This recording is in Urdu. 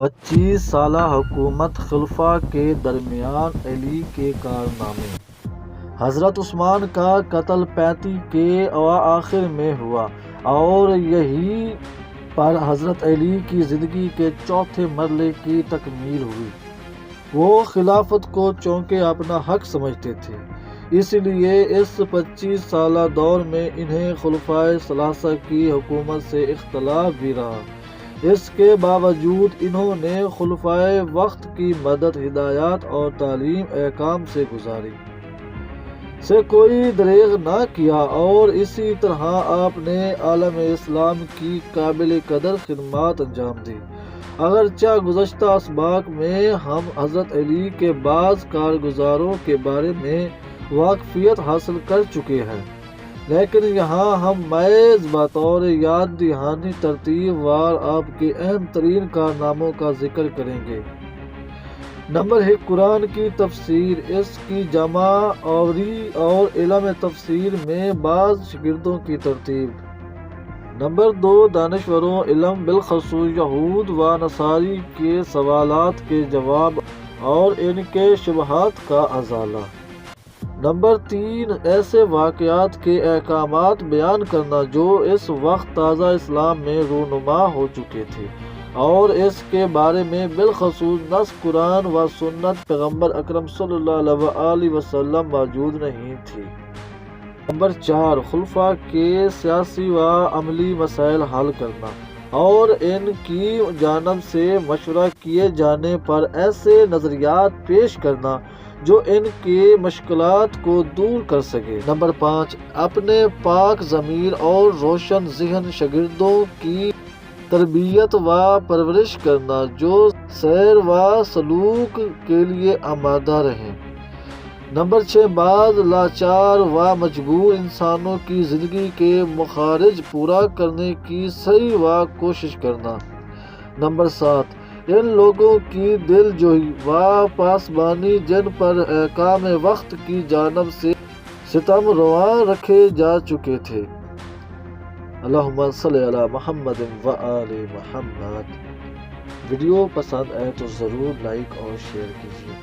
25 سالہ حکومت خلفاء کے درمیان علی کے کارنامے۔ حضرت عثمان کا قتل 35 کے اواخر میں ہوا اور یہیں پر حضرت علی کی زندگی کے چوتھے مرحلے کی تکمیل ہوئی۔ وہ خلافت کو چونکہ اپنا حق سمجھتے تھے، اس لیے اس 25 سالہ دور میں انہیں خلفائے ثلاثہ کی حکومت سے اختلاف بھی رہا۔ اس کے باوجود انہوں نے خلفائے وقت کی مدد، ہدایات اور تعلیم احکام سے گزاری سے کوئی دریغ نہ کیا اور اسی طرح آپ نے عالم اسلام کی قابل قدر خدمات انجام دی۔ اگرچہ گزشتہ اسباق میں ہم حضرت علی کے بعض کارگزاروں کے بارے میں واقفیت حاصل کر چکے ہیں، لیکن یہاں ہم محض بطور یاد دہانی ترتیب وار آپ کے اہم ترین کارناموں کا ذکر کریں گے۔ نمبر 1، قرآن کی تفسیر، اس کی جمع آوری اور علم تفسیر میں بعض شاگردوں کی ترتیب۔ نمبر 2، دانشوروں علم بالخصوص یہود و نصاری کے سوالات کے جواب اور ان کے شبہات کا ازالہ۔ نمبر 3، ایسے واقعات کے احکامات بیان کرنا جو اس وقت تازہ اسلام میں رونما ہو چکے تھے اور اس کے بارے میں بالخصوص نص قرآن و سنت پیغمبر اکرم صلی اللہ علیہ وسلم موجود نہیں تھی۔ نمبر 4، خلفاء کے سیاسی و عملی مسائل حل کرنا اور ان کی جانب سے مشورہ کیے جانے پر ایسے نظریات پیش کرنا جو ان کی مشکلات کو دور کر سکے۔ نمبر 5، اپنے پاک ضمیر اور روشن ذہن شاگردوں کی تربیت و پرورش کرنا جو سیر و سلوک کے لیے آمادہ رہیں۔ نمبر 6، بعض لاچار و مجبور انسانوں کی زندگی کے مخارج پورا کرنے کی سعی و کوشش کرنا۔ نمبر 7، ان لوگوں کی دل جوئی و پاسبانی جن پر احکام وقت کی جانب سے ستم رواں رکھے جا چکے تھے۔ اللہم صلی علی محمد و آل محمد۔ ویڈیو پسند آئے تو ضرور لائک اور شیئر کیجیے۔